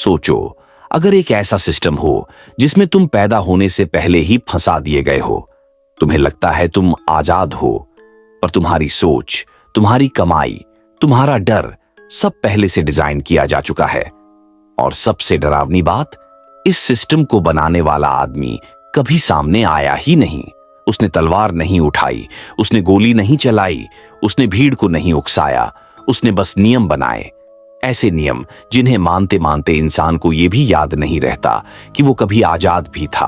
सोचो, अगर एक ऐसा सिस्टम हो जिसमें तुम पैदा होने से पहले ही फंसा दिए गए हो। तुम्हें लगता है तुम आजाद हो, पर तुम्हारी सोच, तुम्हारी कमाई, तुम्हारा डर सब पहले से डिजाइन किया जा चुका है। और सबसे डरावनी बात, इस सिस्टम को बनाने वाला आदमी कभी सामने आया ही नहीं। उसने तलवार नहीं उठाई, उसने गोली नहीं चलाई, उसने भीड़ को नहीं उकसाया। उसने बस नियम बनाए, ऐसे नियम जिन्हें मानते मानते इंसान को यह भी याद नहीं रहता कि वो कभी आजाद भी था।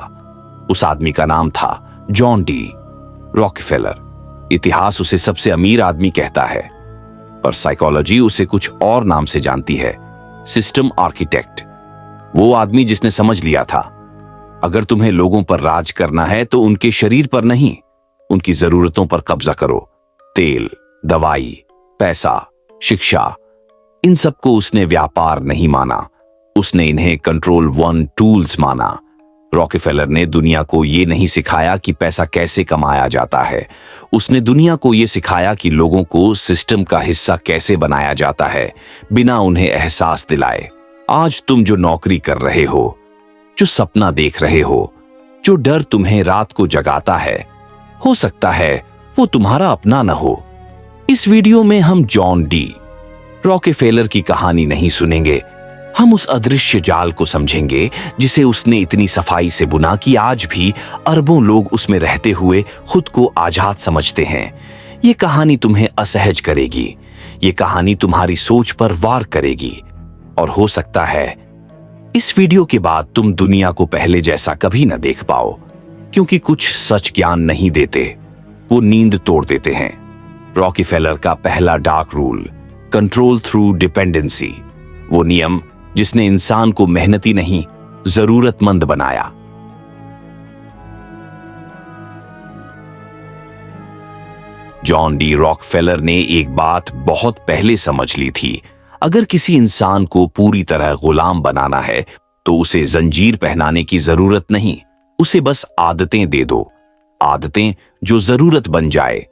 उस आदमी का नाम था जॉन डी रॉकफेलर। इतिहास उसे सबसे अमीर आदमी कहता है, पर साइकोलॉजी उसे कुछ और नाम से जानती है, सिस्टम आर्किटेक्ट। वो आदमी जिसने समझ लिया था, अगर तुम्हें लोगों पर राज करना है तो उनके शरीर पर नहीं, उनकी जरूरतों पर कब्जा करो। तेल, दवाई, पैसा, शिक्षा, इन सबको उसने व्यापार नहीं माना, उसने इन्हें कंट्रोल वन टूल्स माना। रॉकफेलर ने दुनिया को यह नहीं सिखाया कि पैसा कैसे कमाया जाता है, उसने दुनिया को यह सिखाया कि लोगों को सिस्टम का हिस्सा कैसे बनाया जाता है, बिना उन्हें एहसास दिलाए। आज तुम जो नौकरी कर रहे हो, जो सपना देख रहे हो, जो डर तुम्हें रात को जगाता है, हो सकता है वो तुम्हारा अपना न हो। इस वीडियो में हम जॉन डी रॉकफेलर की कहानी नहीं सुनेंगे, हम उस अदृश्य जाल को समझेंगे जिसे उसने इतनी सफाई से बुना कि आज भी अरबों लोग उसमें रहते हुए खुद को आजाद समझते हैं। ये कहानी तुम्हें असहज करेगी, ये कहानी तुम्हारी सोच पर वार करेगी, और हो सकता है इस वीडियो के बाद तुम दुनिया को पहले जैसा कभी न देख पाओ, क्योंकि कुछ सच ज्ञान नहीं देते, वो नींद तोड़ देते हैं। रॉकफेलर का पहला dark rule, control through dependency, वो नियम जिसने इंसान को मेहनती नहीं, जरूरतमंद बनाया। जॉन डी रॉकफेलर ने एक बात बहुत पहले समझ ली थी, अगर किसी इंसान को पूरी तरह गुलाम बनाना है तो उसे जंजीर पहनाने की जरूरत नहीं, उसे बस आदतें दे दो। आदतें जो जरूरत बन जाए,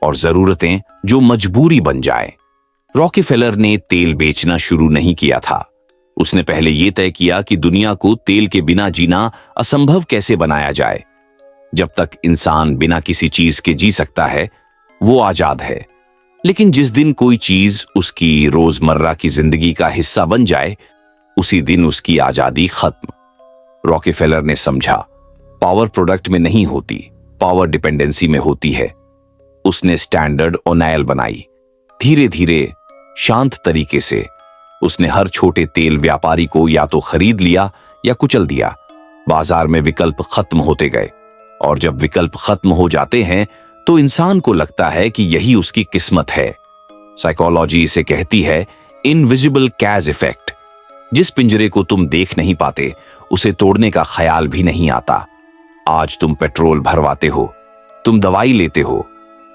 और जरूरतें जो मजबूरी बन जाए। रॉकफेलर ने तेल बेचना शुरू नहीं किया था, उसने पहले यह तय किया कि दुनिया को तेल के बिना जीना असंभव कैसे बनाया जाए। जब तक इंसान बिना किसी चीज के जी सकता है, वो आजाद है। लेकिन जिस दिन कोई चीज उसकी रोजमर्रा की जिंदगी का हिस्सा बन जाए, उसी दिन उसकी आजादी खत्म। रॉकफेलर ने समझा, पावर प्रोडक्ट में नहीं होती, पावर डिपेंडेंसी में होती है। उसने स्टैंडर्ड ओनाइल बनाई। धीरे धीरे, शांत तरीके से उसने हर छोटे तेल व्यापारी को या तो खरीद लिया या कुचल दिया। बाजार में विकल्प खत्म होते गए, और जब विकल्प खत्म हो जाते हैं तो इंसान को लगता है कि यही उसकी किस्मत है। साइकोलॉजी इसे कहती है इनविजिबल कैज इफेक्ट। जिस पिंजरे को तुम देख नहीं पाते, उसे तोड़ने का ख्याल भी नहीं आता। आज तुम पेट्रोल भरवाते हो, तुम दवाई लेते हो,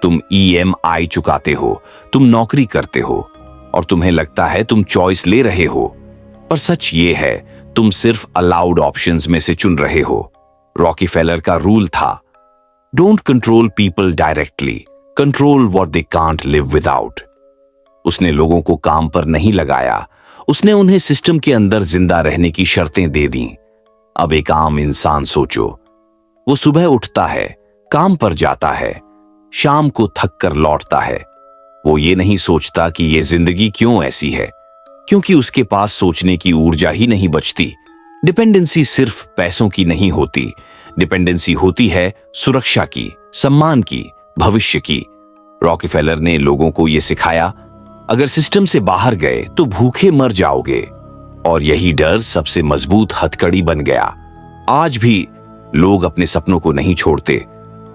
तुम EMI चुकाते हो, तुम नौकरी करते हो, और तुम्हें लगता है तुम चॉइस ले रहे हो, पर सच ये है तुम सिर्फ अलाउड ऑप्शंस में से चुन रहे हो। रॉकफेलर का रूल था, don't control people directly, control what they can't live without. उसने लोगों को काम पर नहीं लगाया, उसने उन्हें सिस्टम के अंदर जिंदा रहने की शर्तें दे दी। अब एक आम इंसान सोचो, वो सुबह उठता है, काम पर जाता है, शाम को थक कर लौटता है। वो ये नहीं सोचता कि ये जिंदगी क्यों ऐसी है, क्योंकि उसके पास सोचने की ऊर्जा ही नहीं बचती। डिपेंडेंसी सिर्फ पैसों की नहीं होती, डिपेंडेंसी होती है सुरक्षा की, सम्मान की, भविष्य की। रॉकफेलर ने लोगों को यह सिखाया, अगर सिस्टम से बाहर गए तो भूखे मर जाओगे, और यही डर सबसे मजबूत हथकड़ी बन गया। आज भी लोग अपने सपनों को नहीं छोड़ते,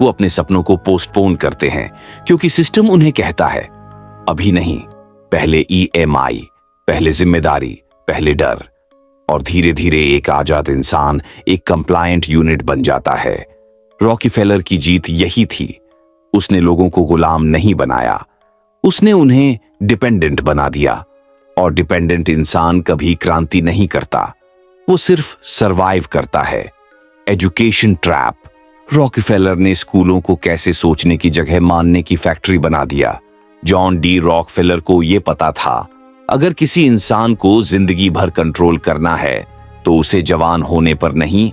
वो अपने सपनों को पोस्टपोन करते हैं, क्योंकि सिस्टम उन्हें कहता है अभी नहीं, पहले EMI, पहले जिम्मेदारी, पहले डर। और धीरे धीरे एक आजाद इंसान एक कंप्लायंट यूनिट बन जाता है। रॉकफेलर की जीत यही थी, उसने लोगों को गुलाम नहीं बनाया, उसने उन्हें डिपेंडेंट बना दिया। और डिपेंडेंट इंसान कभी क्रांति नहीं करता, वो सिर्फ सरवाइव करता है। Education trap. रॉकफेलर ने स्कूलों को कैसे सोचने की जगह मानने की फैक्ट्री बना दिया। जॉन डी रॉकफेलर को यह पता था, अगर किसी इंसान को जिंदगी भर कंट्रोल करना है तो उसे जवान होने पर नहीं,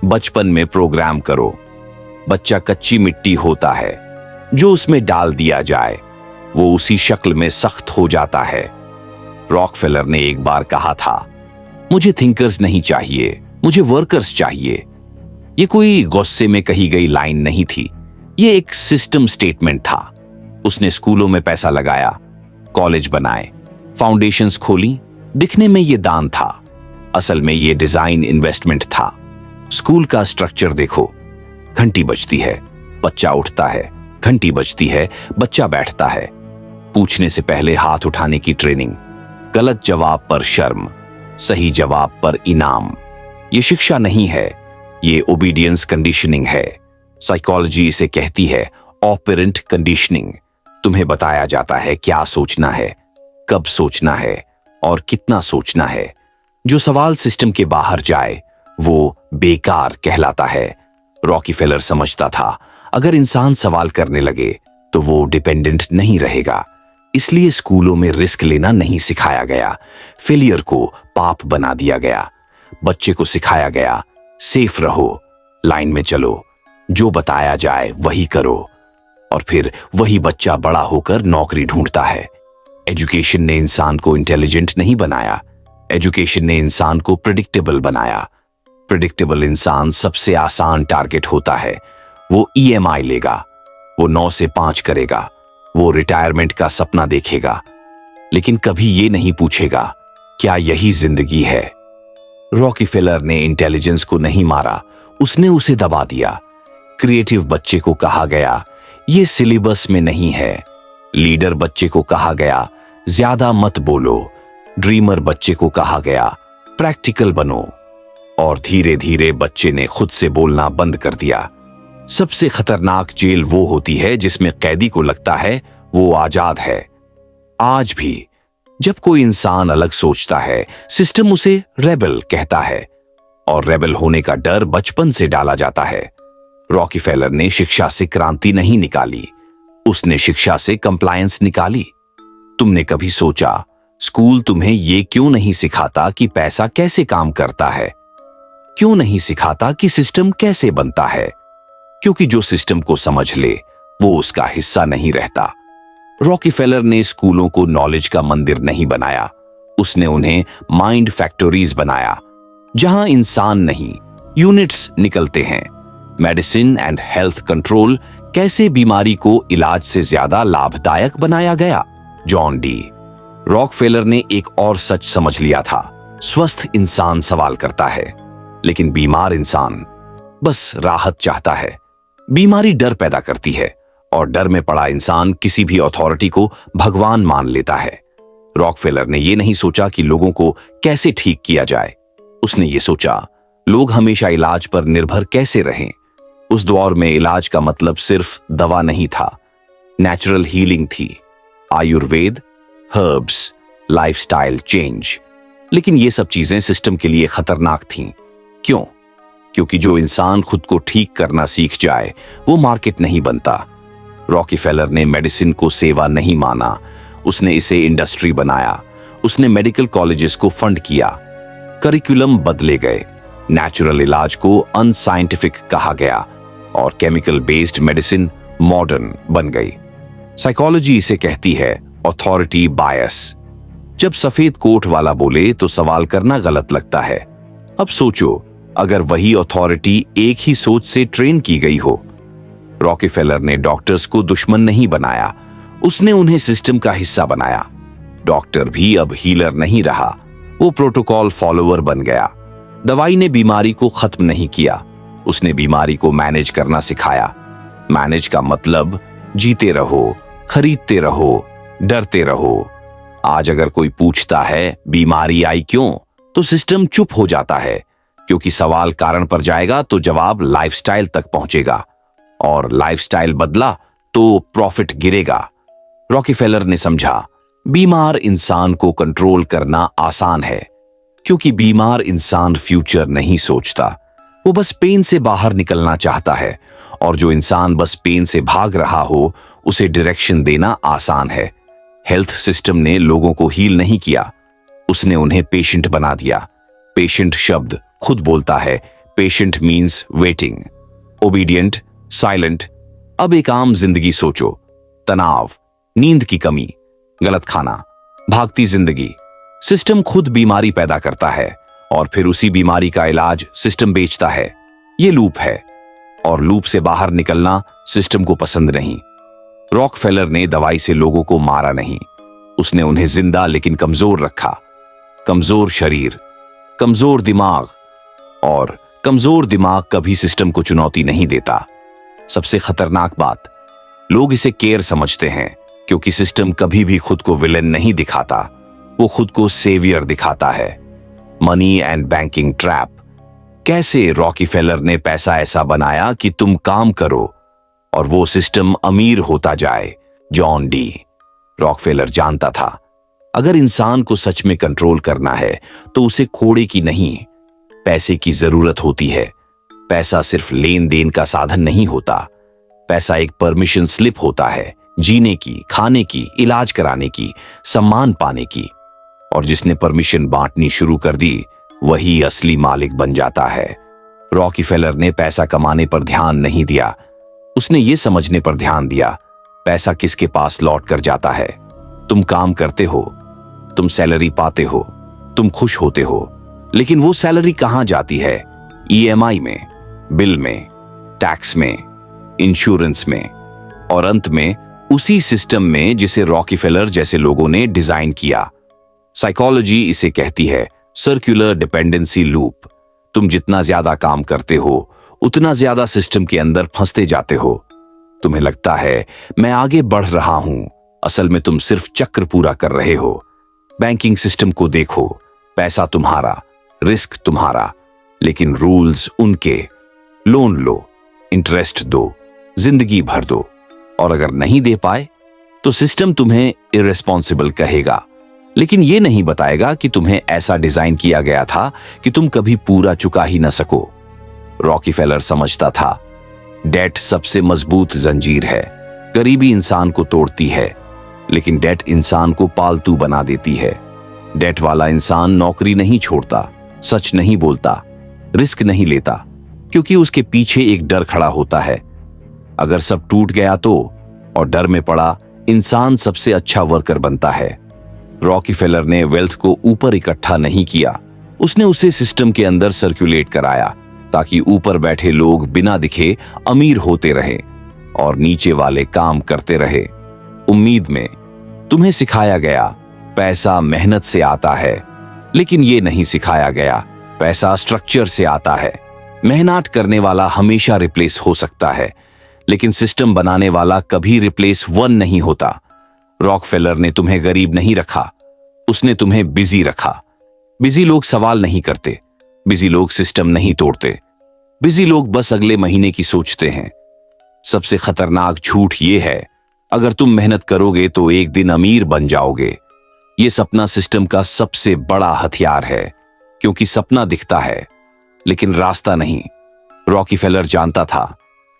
बचपन में प्रोग्राम करो। बच्चा कच्ची मिट्टी होता है, जो उसमें डाल दिया जाए वो उसी शक्ल में सख्त हो जाता है। रॉकफेलर ने एक बार कहा था, मुझे थिंकर्स नहीं चाहिए, मुझे वर्कर्स चाहिए। ये कोई गुस्से में कही गई लाइन नहीं थी, ये एक सिस्टम स्टेटमेंट था। उसने स्कूलों में पैसा लगाया, कॉलेज बनाए, फाउंडेशंस खोली। दिखने में ये दान था, असल में ये डिजाइन इन्वेस्टमेंट था। स्कूल का स्ट्रक्चर देखो, घंटी बजती है, बच्चा उठता है, घंटी बजती है, बच्चा बैठता है। पूछने से पहले हाथ उठाने की ट्रेनिंग, गलत जवाब पर शर्म, सही जवाब पर इनाम। ये शिक्षा नहीं है, ये ओबीडियंस कंडीशनिंग है। साइकोलॉजी इसे कहती है ऑपरेंट कंडीशनिंग। तुम्हें बताया जाता है क्या सोचना है, कब सोचना है और कितना सोचना है। जो सवाल सिस्टम के बाहर जाए वो बेकार कहलाता है। रॉकीफेलर समझता था, अगर इंसान सवाल करने लगे तो वो डिपेंडेंट नहीं रहेगा। इसलिए स्कूलों में रिस्क लेना नहीं सिखाया गया, फेलियर को पाप बना दिया गया। बच्चे को सिखाया गया, सेफ रहो, लाइन में चलो, जो बताया जाए वही करो। और फिर वही बच्चा बड़ा होकर नौकरी ढूंढता है। एजुकेशन ने इंसान को इंटेलिजेंट नहीं बनाया, एजुकेशन ने इंसान को प्रेडिक्टेबल बनाया। प्रेडिक्टेबल इंसान सबसे आसान टारगेट होता है। वो ईएमआई लेगा, वो 9 से 5 करेगा, वो रिटायरमेंट का सपना देखेगा, लेकिन कभी ये नहीं पूछेगा क्या यही जिंदगी है। रॉकीफेलर ने इंटेलिजेंस को नहीं मारा, उसने उसे दबा दिया। क्रिएटिव बच्चे को कहा गया ये सिलेबस में नहीं है। लीडर बच्चे को कहा गया ज्यादा मत बोलो। ड्रीमर बच्चे को कहा गया प्रैक्टिकल बनो। और धीरे धीरे बच्चे ने खुद से बोलना बंद कर दिया। सबसे खतरनाक जेल वो होती है जिसमें कैदी को लगता है वो आजाद है। आज भी जब कोई इंसान अलग सोचता है, सिस्टम उसे रेबल कहता है, और रेबल होने का डर बचपन से डाला जाता है। रॉकीफेलर ने शिक्षा से क्रांति नहीं निकाली, उसने शिक्षा से कंप्लायंस निकाली। तुमने कभी सोचा स्कूल तुम्हें ये क्यों नहीं सिखाता कि पैसा कैसे काम करता है? क्यों नहीं सिखाता कि सिस्टम कैसे बनता है? क्योंकि जो सिस्टम को समझ ले वो उसका हिस्सा नहीं रहता। रॉकीफेलर ने स्कूलों को नॉलेज का मंदिर नहीं बनाया, उसने उन्हें माइंड फैक्टरीज बनाया, जहां इंसान नहीं यूनिट्स निकलते हैं। मेडिसिन एंड हेल्थ कंट्रोल कैसे बीमारी को इलाज से ज्यादा लाभदायक बनाया गया। जॉन डी रॉकफेलर ने एक और सच समझ लिया था, स्वस्थ इंसान सवाल करता है, लेकिन बीमार इंसान बस राहत चाहता है। बीमारी डर पैदा करती है, और डर में पड़ा इंसान किसी भी अथॉरिटी को भगवान मान लेता है। रॉकफेलर ने यह नहीं सोचा कि लोगों को कैसे ठीक किया जाए, उसने ये सोचा लोग हमेशा इलाज पर निर्भर कैसे रहें। उस दौर में इलाज का मतलब सिर्फ दवा नहीं था, नेचुरल हीलिंग थी, आयुर्वेद, हर्ब्स, लाइफस्टाइल चेंज। लेकिन ये सब चीजें सिस्टम के लिए खतरनाक थीं। क्यों? क्योंकि जो इंसान खुद को ठीक करना सीख जाए वो मार्केट नहीं बनता। रॉकीफेलर ने मेडिसिन को सेवा नहीं माना, उसने इसे इंडस्ट्री बनाया। उसने मेडिकल कॉलेजेस को फंड किया, करिकुलम बदले गए, नेचुरल इलाज को अनसाइंटिफिक कहा गया और केमिकल बेस्ड मेडिसिन मॉडर्न बन गई। साइकोलॉजी इसे कहती है अथॉरिटी बायस। जब सफेद कोट वाला बोले तो सवाल करना गलत लगता है। अब सोचो अगर वही अथॉरिटी एक ही सोच से ट्रेन की गई हो। रॉकीफेलर ने डॉक्टर्स को दुश्मन नहीं बनाया, उसने उन्हें सिस्टम का हिस्सा बनाया। डॉक्टर भी अब हीलर नहीं रहा, वो प्रोटोकॉल फॉलोअर बन गया। दवाई ने बीमारी को खत्म नहीं किया, उसने बीमारी को मैनेज करना सिखाया। मैनेज का मतलब जीते रहो, खरीदते रहो, डरते रहो। आज अगर कोई पूछता है बीमारी आई क्यों, तो सिस्टम चुप हो जाता है, क्योंकि सवाल कारण पर जाएगा तो जवाब लाइफस्टाइल तक पहुंचेगा, और लाइफस्टाइल बदला तो प्रॉफिट गिरेगा। रॉकीफेलर ने समझा बीमार इंसान को कंट्रोल करना आसान है, क्योंकि बीमार इंसान फ्यूचर नहीं सोचता, वो बस पेन से बाहर निकलना चाहता है, और जो इंसान बस पेन से भाग रहा हो उसे डायरेक्शन देना आसान है। हेल्थ सिस्टम ने लोगों को हील नहीं किया, उसने उन्हें पेशेंट बना दिया। पेशेंट शब्द खुद बोलता है, patient means waiting, obedient, silent. अब एक आम जिंदगी सोचो, तनाव, नींद की कमी, गलत खाना, भागती जिंदगी। सिस्टम खुद बीमारी पैदा करता है और फिर उसी बीमारी का इलाज सिस्टम बेचता है। ये लूप है और लूप से बाहर निकलना सिस्टम को पसंद नहीं। रॉकफेलर ने दवाई से लोगों को मारा नहीं, उसने उन्हें जिंदा लेकिन कमजोर रखा। कमजोर शरीर, कमजोर दिमाग, और कमजोर दिमाग कभी सिस्टम को चुनौती नहीं देता। सबसे खतरनाक बात, लोग इसे केयर समझते हैं क्योंकि सिस्टम कभी भी खुद को विलेन नहीं दिखाता, वो खुद को सेवियर दिखाता है। Money and banking trap. कैसे रॉकीफेलर ने पैसा ऐसा बनाया कि तुम काम करो और वो सिस्टम अमीर होता जाए। जॉन डी रॉकफेलर जानता था, अगर इंसान को सच में कंट्रोल करना है तो उसे कोड़े की नहीं, पैसे की जरूरत होती है। पैसा सिर्फ लेन देन का साधन नहीं होता, पैसा एक परमिशन स्लिप होता है, जीने की, खाने की, इलाज कराने की, सम्मान पाने की। और जिसने परमिशन बांटनी शुरू कर दी वही असली मालिक बन जाता है। रॉकीफेलर ने पैसा कमाने पर ध्यान नहीं दिया, उसने ये समझने पर ध्यान दिया पैसा किसके पास लौट कर जाता है। तुम काम करते हो, तुम सैलरी पाते हो, तुम खुश होते हो, लेकिन वो सैलरी कहां जाती है? ईएमआई में, बिल में, टैक्स में, इंश्योरेंस में, और अंत में उसी सिस्टम में जिसे रॉकीफेलर जैसे लोगों ने डिजाइन किया। साइकोलॉजी इसे कहती है सर्कुलर डिपेंडेंसी लूप। तुम जितना ज्यादा काम करते हो उतना ज्यादा सिस्टम के अंदर फंसते जाते हो। तुम्हें लगता है मैं आगे बढ़ रहा हूं, असल में तुम सिर्फ चक्र पूरा कर रहे हो। बैंकिंग सिस्टम को देखो, पैसा तुम्हारा, रिस्क तुम्हारा, लेकिन रूल्स उनके। लोन लो, इंटरेस्ट दो, जिंदगी भर दो, और अगर नहीं दे पाए तो सिस्टम तुम्हें इररिस्पॉन्सिबल कहेगा, लेकिन यह नहीं बताएगा कि तुम्हें ऐसा डिजाइन किया गया था कि तुम कभी पूरा चुका ही न सको। रॉकीफेलर समझता था डेट सबसे मजबूत जंजीर है। गरीबी इंसान को तोड़ती है, लेकिन डेट इंसान को पालतू बना देती है। डेट वाला इंसान नौकरी नहीं छोड़ता, सच नहीं बोलता, रिस्क नहीं लेता, क्योंकि उसके पीछे एक डर खड़ा होता है। अगर सब टूट गया तो, और डर में पड़ा इंसान सबसे अच्छा वर्कर बनता है। रॉकीफेलर ने वेल्थ को ऊपर इकट्ठा नहीं किया, उसने उसे सिस्टम के अंदर सर्कुलेट कराया ताकि ऊपर बैठे लोग बिना दिखे अमीर होते रहे और नीचे वाले काम करते रहे। उम्मीद में तुम्हें सिखाया गया पैसा मेहनत से आता है, लेकिन यह नहीं सिखाया गया पैसा स्ट्रक्चर से आता है। मेहनत करने वाला हमेशा रिप्लेस हो सकता है, लेकिन सिस्टम बनाने वाला कभी रिप्लेस वन नहीं होता। रॉकफेलर ने तुम्हें गरीब नहीं रखा, उसने तुम्हें बिजी रखा। बिजी लोग सवाल नहीं करते, बिजी लोग सिस्टम नहीं तोड़ते, बिजी लोग बस अगले महीने की सोचते हैं। सबसे खतरनाक झूठ यह है, अगर तुम मेहनत करोगे तो एक दिन अमीर बन जाओगे। यह सपना सिस्टम का सबसे बड़ा हथियार है, क्योंकि सपना दिखता है लेकिन रास्ता नहीं। रॉकीफेलर जानता था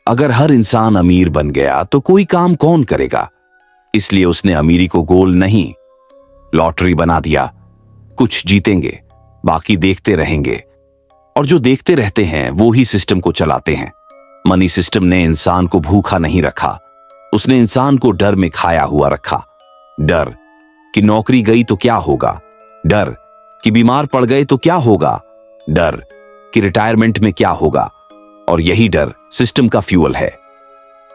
अगर हर इंसान अमीर बन गया तो कोई काम कौन करेगा, इसलिए उसने अमीरी को गोल नहीं, लॉटरी बना दिया। कुछ जीतेंगे, बाकी देखते रहेंगे, और जो देखते रहते हैं वो ही सिस्टम को चलाते हैं। मनी सिस्टम ने इंसान को भूखा नहीं रखा, उसने इंसान को डर में खाया हुआ रखा। डर कि नौकरी गई तो क्या होगा, डर कि बीमार पड़ गए तो क्या होगा, डर कि रिटायरमेंट में क्या होगा, और यही डर सिस्टम का फ्यूल है।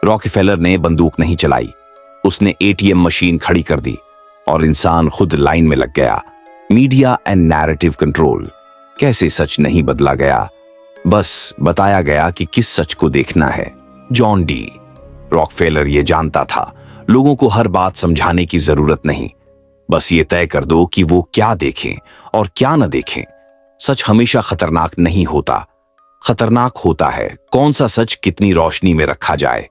रॉकीफेलर ने बंदूक नहीं चलाई, उसने एटीएम मशीन खड़ी कर दी और इंसान खुद लाइन में लग गया। Media and narrative control. कैसे सच नहीं बदला गया, बस बताया गया कि किस सच को देखना है। जॉन डी रॉकफेलर ये जानता था लोगों को हर बात समझाने की जरूरत नहीं, बस ये तय कर दो कि वो क्या देखें और क्या न देखें। सच हमेशा खतरनाक नहीं होता, खतरनाक होता है कौन सा सच कितनी रोशनी में रखा जाए।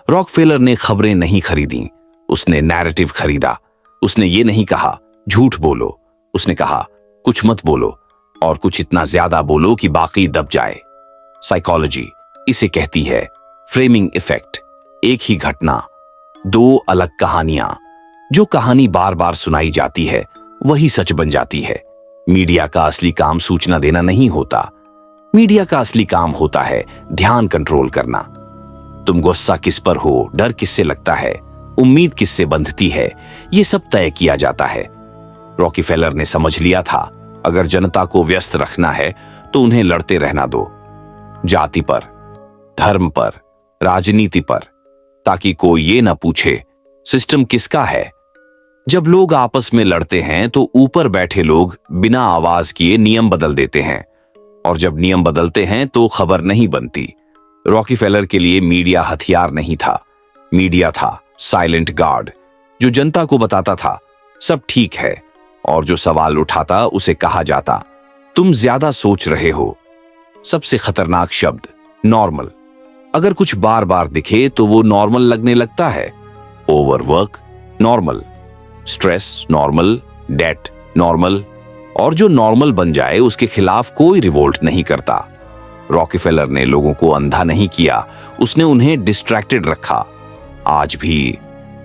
रॉकफेलर ने खबरें नहीं खरीदी, उसने नैरेटिव खरीदा। उसने ये नहीं कहा झूठ बोलो, उसने कहा कुछ मत बोलो और कुछ इतना ज्यादा बोलो कि बाकी दब जाए। साइकोलॉजी इसे कहती है फ्रेमिंग इफेक्ट। एक ही घटना, दो अलग कहानियां, जो कहानी बार बार सुनाई जाती है वही सच बन जाती है। मीडिया का असली काम सूचना देना नहीं होता। मीडिया का असली काम होता है ध्यान कंट्रोल करना। तुम गुस्सा किस पर हो, डर किससे लगता है, उम्मीद किससे बंधती है, ये सब तय किया जाता है। रॉकीफेलर ने समझ लिया था, अगर जनता को व्यस्त रखना है तो उन्हें लड़ते रहना दो, जाति पर, धर्म पर, राजनीति पर, ताकि कोई ये ना पूछे सिस्टम किसका है। जब लोग आपस में लड़ते हैं तो ऊपर बैठे लोग बिना आवाज किए नियम बदल देते हैं, और जब नियम बदलते हैं तो खबर नहीं बनती। रॉकीफेलर के लिए मीडिया हथियार नहीं था, मीडिया था साइलेंट गार्ड, जो जनता को बताता था सब ठीक है, और जो सवाल उठाता उसे कहा जाता तुम ज्यादा सोच रहे हो। सबसे खतरनाक शब्द नॉर्मल। अगर कुछ बार बार दिखे तो वो नॉर्मल लगने लगता है। Overwork normal, stress normal, debt normal, और जो नॉर्मल बन जाए उसके खिलाफ कोई रिवोल्ट नहीं करता। रॉकीफेलर ने लोगों को अंधा नहीं किया, उसने उन्हें डिस्ट्रैक्टेड रखा। आज भी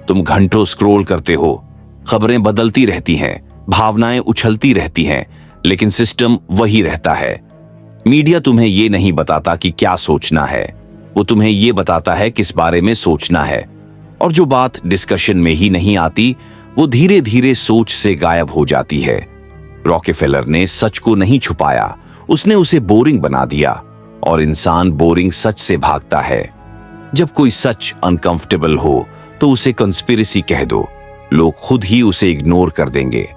तुम घंटों स्क्रॉल करते हो, खबरें बदलती रहती हैं, भावनाएं उछलती रहती हैं, लेकिन सिस्टम वही रहता है। मीडिया तुम्हें ये नहीं बताता कि क्या सोचना है, वो तुम्हें ये बताता है किस बारे में सोचना है। और जो बात डिस्कशन में ही नहीं आती वो धीरे धीरे सोच से गायब हो जाती है। रॉकीफेलर ने सच को नहीं छुपाया, उसने उसे बोरिंग बना दिया, और इंसान बोरिंग सच से भागता है। जब कोई सच अनकंफर्टेबल हो तो उसे कंस्पिरेसी कह दो, लोग खुद ही उसे इग्नोर कर देंगे।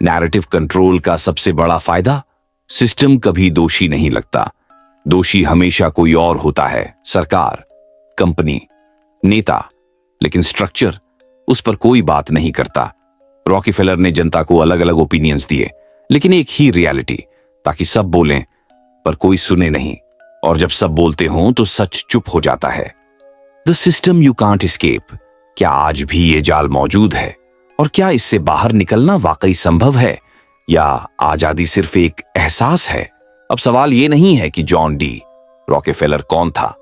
नैरेटिव कंट्रोल का सबसे बड़ा फायदा, सिस्टम कभी दोषी नहीं लगता। दोषी हमेशा कोई और होता है, सरकार, कंपनी, नेता, लेकिन स्ट्रक्चर उस पर कोई बात नहीं करता। रॉकीफेलर ने जनता को अलग अलग ओपिनियंस दिए, लेकिन एक ही रियलिटी, ताकि सब बोलें पर कोई सुने नहीं, और जब सब बोलते हों तो सच चुप हो जाता है। The system you can't escape. क्या आज भी ये जाल मौजूद है, और क्या इससे बाहर निकलना वाकई संभव है, या आजादी सिर्फ एक एहसास है? अब सवाल ये नहीं है कि जॉन डी रॉकीफेलर कौन था,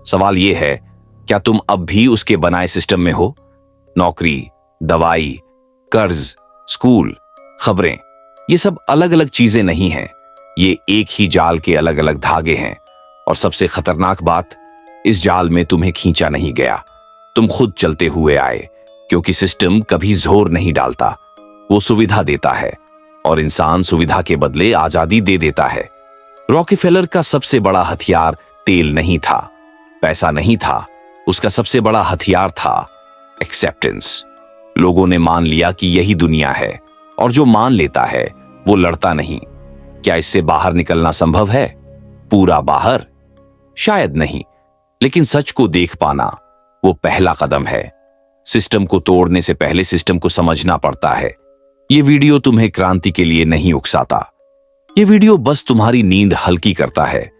सवाल ये है क्या तुम अब भी उसके बनाए सिस्टम में हो? नौकरी, दवाई, कर्ज, स्कूल, खबरें, ये सब अलग अलग चीजें नहीं हैं, ये एक ही जाल के अलग अलग धागे हैं। और सबसे खतरनाक बात, इस जाल में तुम्हें खींचा नहीं गया, तुम खुद चलते हुए आए, क्योंकि सिस्टम कभी जोर नहीं डालता, वो सुविधा देता है, और इंसान सुविधा के बदले आजादी दे देता है। रॉकीफेलर का सबसे बड़ा हथियार तेल नहीं था, पैसा नहीं था, उसका सबसे बड़ा हथियार था एक्सेप्टेंस। लोगों ने मान लिया कि यही दुनिया है, और जो मान लेता है वो लड़ता नहीं। क्या इससे बाहर निकलना संभव है? पूरा बाहर शायद नहीं, लेकिन सच को देख पाना वो पहला कदम है। सिस्टम को तोड़ने से पहले सिस्टम को समझना पड़ता है। ये वीडियो तुम्हें क्रांति के लिए नहीं उकसाता, ये वीडियो बस तुम्हारी नींद हल्की करता है,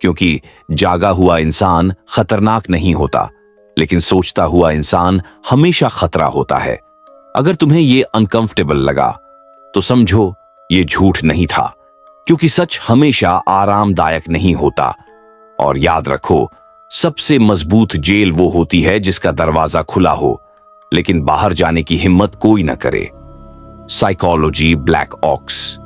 क्योंकि जागा हुआ इंसान खतरनाक नहीं होता, लेकिन सोचता हुआ इंसान हमेशा खतरा होता है। अगर तुम्हें ये अनकंफर्टेबल लगा तो समझो ये झूठ नहीं था, क्योंकि सच हमेशा आरामदायक नहीं होता। और याद रखो, सबसे मजबूत जेल वो होती है जिसका दरवाजा खुला हो, लेकिन बाहर जाने की हिम्मत कोई न करे। Psychology black aux.